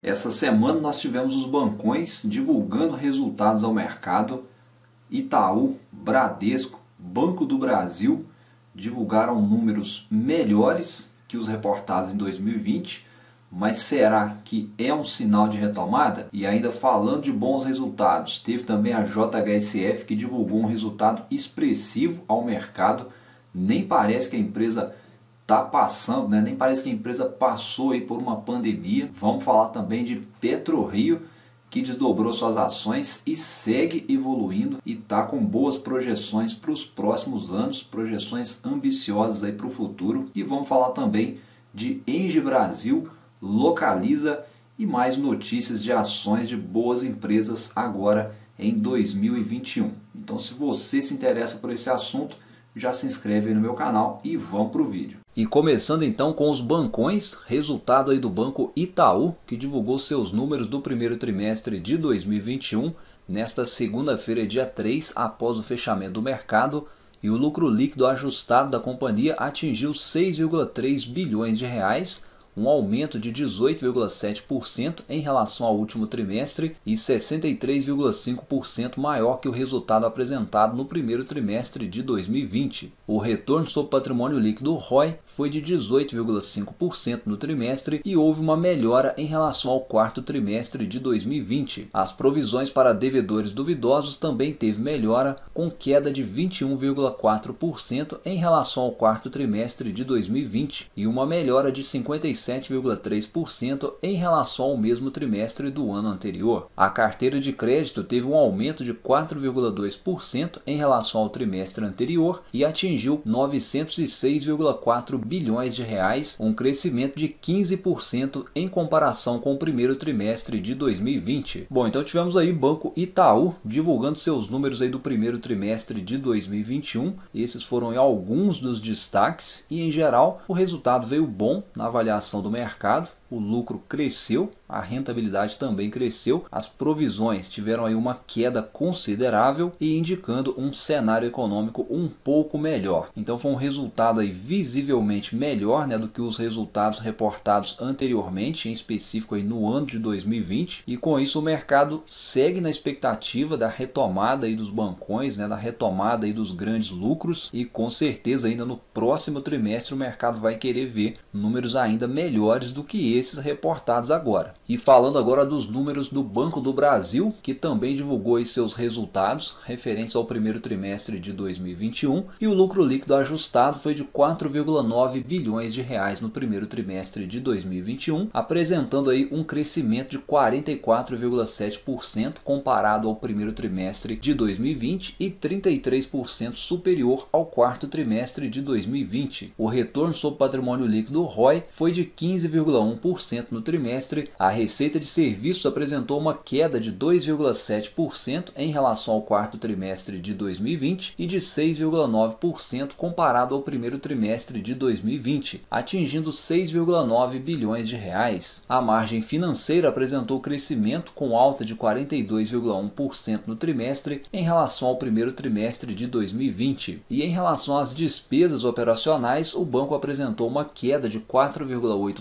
Essa semana nós tivemos os bancões divulgando resultados ao mercado. Itaú, Bradesco, Banco do Brasil divulgaram números melhores que os reportados em 2020, mas será que é um sinal de retomada? E ainda falando de bons resultados, teve também a JHSF que divulgou um resultado expressivo ao mercado. Nem parece que a empresa está passando, nem parece que a empresa passou aí por uma pandemia. Vamos falar também de PetroRio, que desdobrou suas ações e segue evoluindo e está com boas projeções para os próximos anos, projeções ambiciosas aí para o futuro. E vamos falar também de Engie Brasil, Localiza e mais notícias de ações de boas empresas agora em 2021. Então, se você se interessa por esse assunto, já se inscreve aí no meu canal e vamos para o vídeo. E começando então com os bancões, resultado aí do Banco Itaú, que divulgou seus números do primeiro trimestre de 2021, nesta segunda-feira, dia 3, após o fechamento do mercado, e o lucro líquido ajustado da companhia atingiu 6,3 bilhões de reais, um aumento de 18,7% em relação ao último trimestre e 63,5% maior que o resultado apresentado no primeiro trimestre de 2020. O retorno sobre patrimônio líquido ROI foi de 18,5% no trimestre e houve uma melhora em relação ao quarto trimestre de 2020. As provisões para devedores duvidosos também teve melhora, com queda de 21,4% em relação ao quarto trimestre de 2020 e uma melhora de 57,3% em relação ao mesmo trimestre do ano anterior. A carteira de crédito teve um aumento de 4,2% em relação ao trimestre anterior e atingiu 906,4 bilhões de reais, um crescimento de 15% em comparação com o primeiro trimestre de 2020. Bom, então tivemos aí Banco Itaú divulgando seus números aí do primeiro trimestre de 2021. Esses foram aí alguns dos destaques e, em geral, o resultado veio bom na avaliação do mercado. O lucro cresceu, a rentabilidade também cresceu, as provisões tiveram aí uma queda considerável e indicando um cenário econômico um pouco melhor. Então foi um resultado aí visivelmente melhor, do que os resultados reportados anteriormente, em específico aí no ano de 2020, e com isso o mercado segue na expectativa da retomada aí dos bancões, da retomada aí dos grandes lucros, e com certeza ainda no próximo trimestre o mercado vai querer ver números ainda melhores do que esses reportados agora. E falando agora dos números do Banco do Brasil, que também divulgou aí seus resultados referentes ao primeiro trimestre de 2021, e o lucro líquido ajustado foi de 4,9 bilhões de reais no primeiro trimestre de 2021, apresentando aí um crescimento de 44,7% comparado ao primeiro trimestre de 2020 e 33% superior ao quarto trimestre de 2020. O retorno sobre patrimônio líquido ROI foi de 15,1% no trimestre. A receita de serviços apresentou uma queda de 2,7% em relação ao quarto trimestre de 2020 e de 6,9% comparado ao primeiro trimestre de 2020, atingindo 6,9 bilhões de reais. A margem financeira apresentou crescimento com alta de 42,1% no trimestre em relação ao primeiro trimestre de 2020. E em relação às despesas operacionais, o banco apresentou uma queda de 4,8%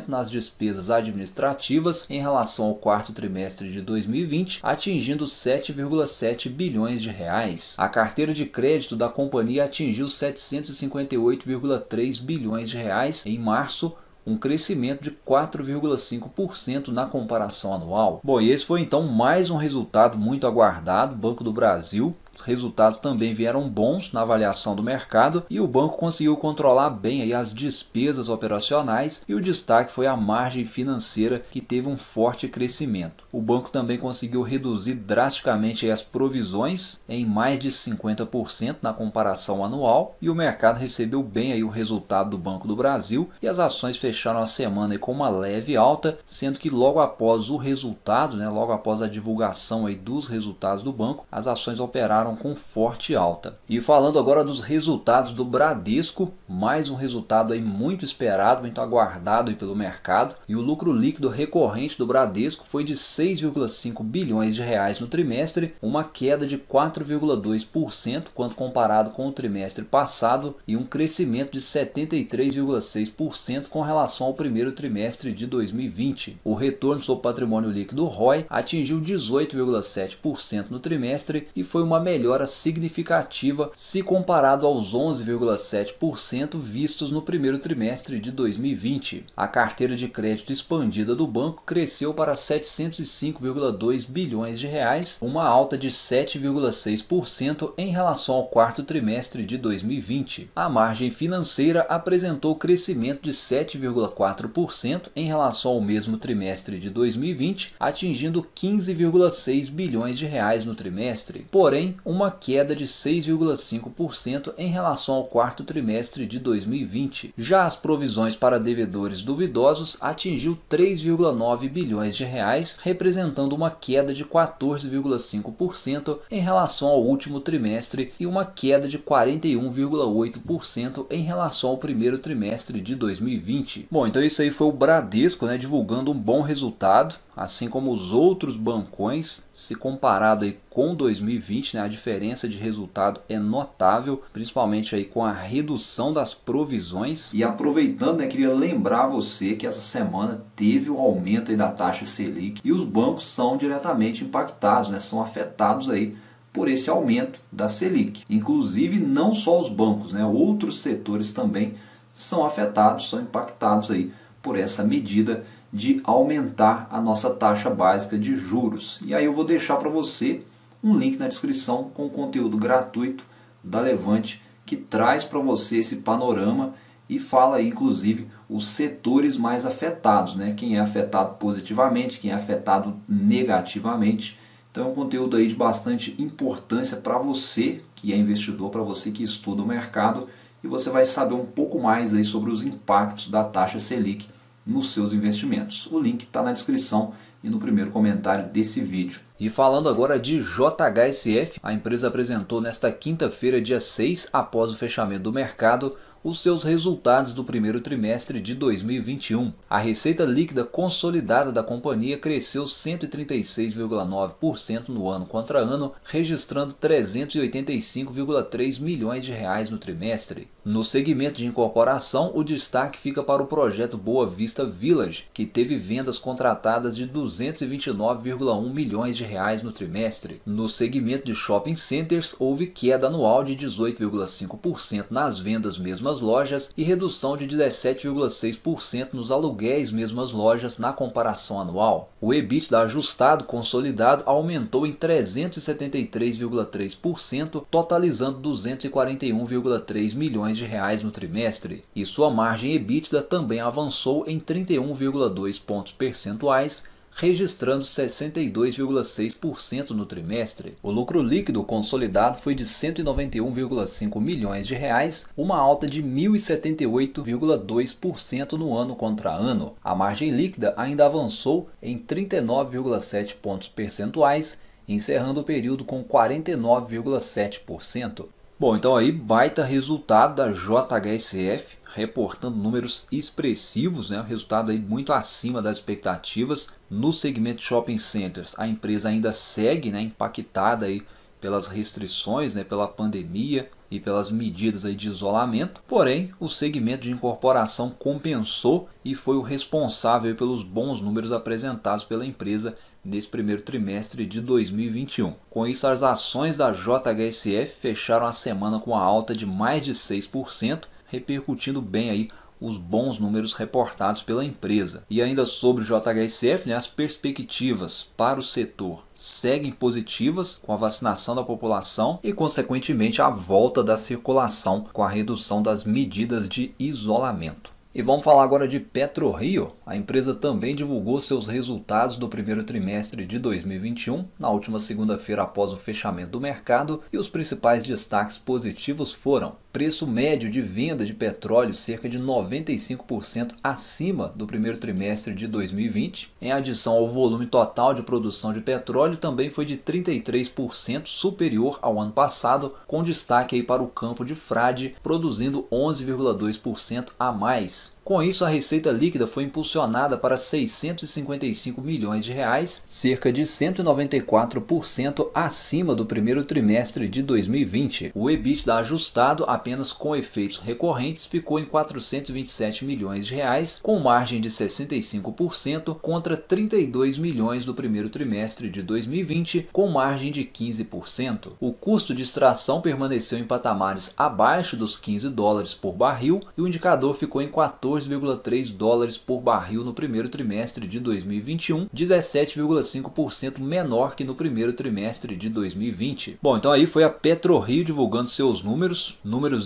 nas despesas administrativas em relação ao quarto trimestre de 2020, atingindo 7,7 bilhões de reais. A carteira de crédito da companhia atingiu 758,3 bilhões de reais em março, um crescimento de 4,5% na comparação anual. Bom, e esse foi então mais um resultado muito aguardado, Banco do Brasil. Os resultados também vieram bons na avaliação do mercado e o banco conseguiu controlar bem aí as despesas operacionais, e o destaque foi a margem financeira, que teve um forte crescimento. O banco também conseguiu reduzir drasticamente as provisões em mais de 50% na comparação anual, e o mercado recebeu bem aí o resultado do Banco do Brasil e as ações fecharam a semana aí com uma leve alta, sendo que logo após o resultado, logo após a divulgação aí dos resultados do banco, as ações operaram fecharam com forte alta. E falando agora dos resultados do Bradesco, mais um resultado aí muito esperado, muito aguardado aí pelo mercado, e o lucro líquido recorrente do Bradesco foi de 6,5 bilhões de reais no trimestre, uma queda de 4,2% quando comparado com o trimestre passado e um crescimento de 73,6% com relação ao primeiro trimestre de 2020. O retorno sobre patrimônio líquido ROI atingiu 18,7% no trimestre e foi uma melhora significativa se comparado aos 11,7% vistos no primeiro trimestre de 2020. A carteira de crédito expandida do banco cresceu para 705,2 bilhões de reais, uma alta de 7,6% em relação ao quarto trimestre de 2020. A margem financeira apresentou crescimento de 7,4% em relação ao mesmo trimestre de 2020, atingindo 15,6 bilhões de reais no trimestre, porém uma queda de 6,5% em relação ao quarto trimestre de 2020. Já as provisões para devedores duvidosos atingiu 3,9 bilhões de reais, representando uma queda de 14,5% em relação ao último trimestre e uma queda de 41,8% em relação ao primeiro trimestre de 2020. Bom, então isso aí foi o Bradesco, né, divulgando um bom resultado, assim como os outros bancões. Se comparado aí com 2020, né, a diferença de resultado é notável, principalmente aí com a redução das provisões. E aproveitando, né, queria lembrar você que essa semana teve o aumento aí da taxa Selic e os bancos são diretamente impactados, né, são afetados aí por esse aumento da Selic. Inclusive não só os bancos, né, outros setores também são afetados, são impactados aí por essa medida de aumentar a nossa taxa básica de juros. E aí eu vou deixar para você um link na descrição com conteúdo gratuito da Levante que traz para você esse panorama e fala aí, inclusive, os setores mais afetados, né? Quem é afetado positivamente, quem é afetado negativamente. Então é um conteúdo aí de bastante importância para você que é investidor, para você que estuda o mercado, e você vai saber um pouco mais aí sobre os impactos da taxa Selic nos seus investimentos. O link está na descrição e no primeiro comentário desse vídeo. E falando agora de JHSF, a empresa apresentou nesta quinta-feira, dia 6, após o fechamento do mercado, os seus resultados do primeiro trimestre de 2021. A receita líquida consolidada da companhia cresceu 136,9% no ano contra ano, registrando 385,3 milhões de reais no trimestre. No segmento de incorporação, o destaque fica para o projeto Boa Vista Village, que teve vendas contratadas de 229,1 milhões de reais no trimestre. No segmento de shopping centers, houve queda anual de 18,5% nas vendas mesmas lojas e redução de 17,6% nos aluguéis mesmas lojas na comparação anual. O EBITDA ajustado consolidado aumentou em 373,3%, totalizando 241,3 milhões de reais no trimestre, e sua margem EBITDA também avançou em 31,2 pontos percentuais, registrando 62,6% no trimestre. O lucro líquido consolidado foi de 191,5 milhões de reais, uma alta de 1.078,2% no ano contra ano. A margem líquida ainda avançou em 39,7 pontos percentuais, encerrando o período com 49,7%. Bom, então aí baita resultado da JHSF, reportando números expressivos, né? Resultado aí muito acima das expectativas. No segmento de shopping centers, a empresa ainda segue, né, impactada aí pelas restrições, né, pela pandemia e pelas medidas aí de isolamento. Porém, o segmento de incorporação compensou e foi o responsável aí pelos bons números apresentados pela empresa nesse primeiro trimestre de 2021. Com isso, as ações da JHSF fecharam a semana com a alta de mais de 6%, repercutindo bem aí os bons números reportados pela empresa. E ainda sobre o JHSF, né, as perspectivas para o setor seguem positivas com a vacinação da população e, consequentemente, a volta da circulação com a redução das medidas de isolamento. E vamos falar agora de PetroRio. A empresa também divulgou seus resultados do primeiro trimestre de 2021, na última segunda-feira após o fechamento do mercado, e os principais destaques positivos foram: preço médio de venda de petróleo cerca de 95% acima do primeiro trimestre de 2020. Em adição ao volume total de produção de petróleo, também foi de 33% superior ao ano passado, com destaque aí para o campo de frade, produzindo 11,2% a mais. Com isso, a receita líquida foi impulsionada para 655 milhões de reais, cerca de 194% acima do primeiro trimestre de 2020. O EBITDA ajustado, apenas com efeitos recorrentes, ficou em 427 milhões de reais, com margem de 65% contra 32 milhões do primeiro trimestre de 2020, com margem de 15%. O custo de extração permaneceu em patamares abaixo dos $15 por barril e o indicador ficou em 14,3 dólares por barril no primeiro trimestre de 2021, 17,5% menor que no primeiro trimestre de 2020. Bom, então aí foi a PetroRio divulgando seus números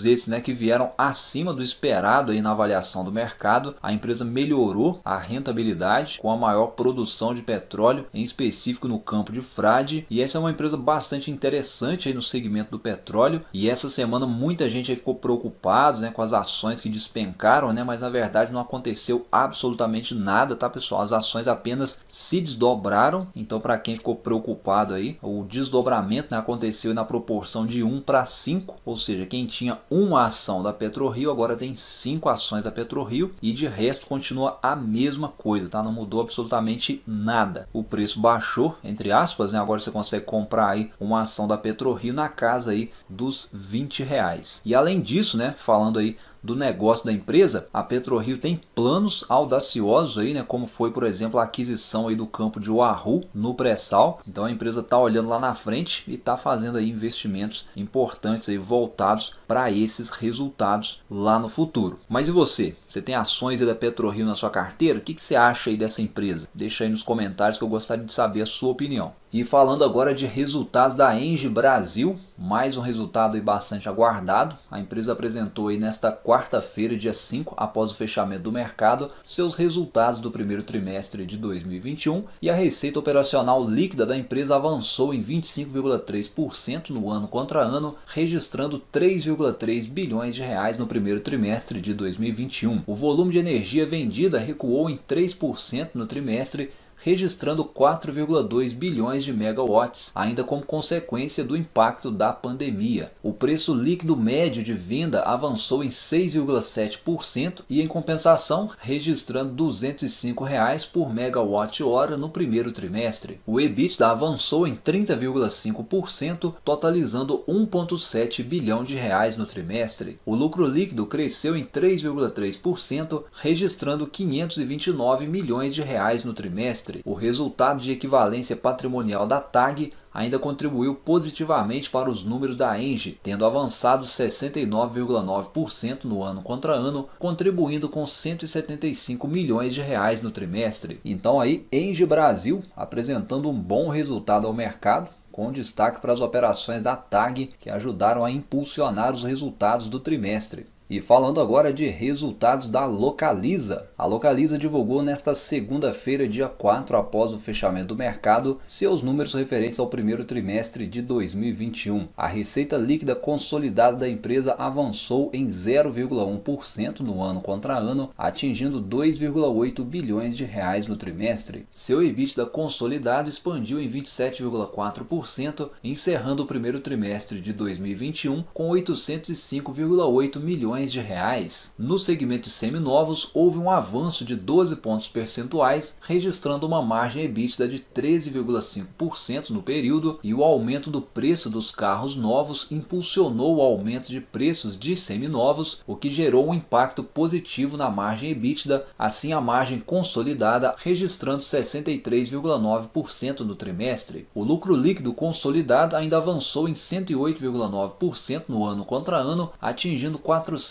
esses, né, que vieram acima do esperado aí na avaliação do mercado. A empresa melhorou a rentabilidade com a maior produção de petróleo, em específico no campo de frade, e essa é uma empresa bastante interessante aí no segmento do petróleo. E essa semana muita gente aí ficou preocupado, né, com as ações que despencaram, né, mas na verdade não aconteceu absolutamente nada, tá, pessoal? As ações apenas se desdobraram. Então, para quem ficou preocupado aí, o desdobramento, né, aconteceu na proporção de 1 para 5, ou seja, quem tinha uma ação da PetroRio agora tem 5 ações da PetroRio, e de resto continua a mesma coisa, tá? Não mudou absolutamente nada. O preço baixou, entre aspas, né? Agora você consegue comprar aí uma ação da PetroRio na casa aí dos R$20. E além disso, né, falando aí do negócio da empresa, a PetroRio tem planos audaciosos aí, né, como foi, por exemplo, a aquisição aí do campo de Wahoo no pré-sal. Então a empresa está olhando lá na frente e está fazendo aí investimentos importantes aí voltados para esses resultados lá no futuro. Mas e você? Você tem ações aí da PetroRio na sua carteira? O que você acha aí dessa empresa? Deixa aí nos comentários que eu gostaria de saber a sua opinião. E falando agora de resultado da Engie Brasil, mais um resultado aí bastante aguardado. A empresa apresentou aí nesta quarta-feira, dia 5, após o fechamento do mercado, seus resultados do primeiro trimestre de 2021, e a receita operacional líquida da empresa avançou em 25,3% no ano contra ano, registrando 3,3 bilhões de reais no primeiro trimestre de 2021. O volume de energia vendida recuou em 3% no trimestre, registrando 4,2 bilhões de megawatts, ainda como consequência do impacto da pandemia. O preço líquido médio de venda avançou em 6,7% e, em compensação, registrando R$ 205 por megawatt-hora no primeiro trimestre. O EBITDA avançou em 30,5%, totalizando 1,7 bilhão de reais no trimestre. O lucro líquido cresceu em 3,3%, registrando 529 milhões de reais no trimestre. O resultado de equivalência patrimonial da TAG ainda contribuiu positivamente para os números da Engie, tendo avançado 69,9% no ano contra ano, contribuindo com 175 milhões de reais no trimestre. Então aí, Engie Brasil apresentando um bom resultado ao mercado, com destaque para as operações da TAG, que ajudaram a impulsionar os resultados do trimestre. E falando agora de resultados da Localiza. A Localiza divulgou nesta segunda-feira, dia 4, após o fechamento do mercado, seus números referentes ao primeiro trimestre de 2021. A receita líquida consolidada da empresa avançou em 0,1% no ano contra ano, atingindo 2,8 bilhões de reais no trimestre. Seu EBITDA consolidado expandiu em 27,4%, encerrando o primeiro trimestre de 2021 com 805,8 milhões de reais. No segmento de seminovos, houve um avanço de 12 pontos percentuais, registrando uma margem EBITDA de 13,5% no período, e o aumento do preço dos carros novos impulsionou o aumento de preços de seminovos, o que gerou um impacto positivo na margem EBITDA, assim a margem consolidada registrando 63,9% no trimestre. O lucro líquido consolidado ainda avançou em 108,9% no ano contra ano, atingindo 482,3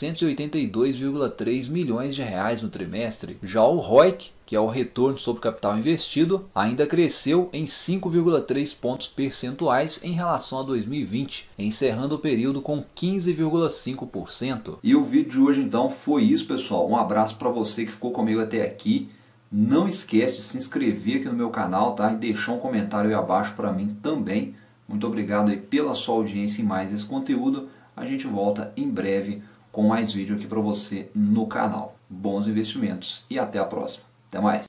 milhões de reais no trimestre. Já o ROIC que é o retorno sobre o capital investido, ainda cresceu em 5,3 pontos percentuais em relação a 2020, encerrando o período com 15,5%. E o vídeo de hoje então foi isso, pessoal. Um abraço para você que ficou comigo até aqui. Não esquece de se inscrever aqui no meu canal, tá? E deixar um comentário aí abaixo para mim também. Muito obrigado aí pela sua audiência em mais esse conteúdo. A gente volta em breve com mais vídeo aqui para você no canal. Bons investimentos e até a próxima. Até mais.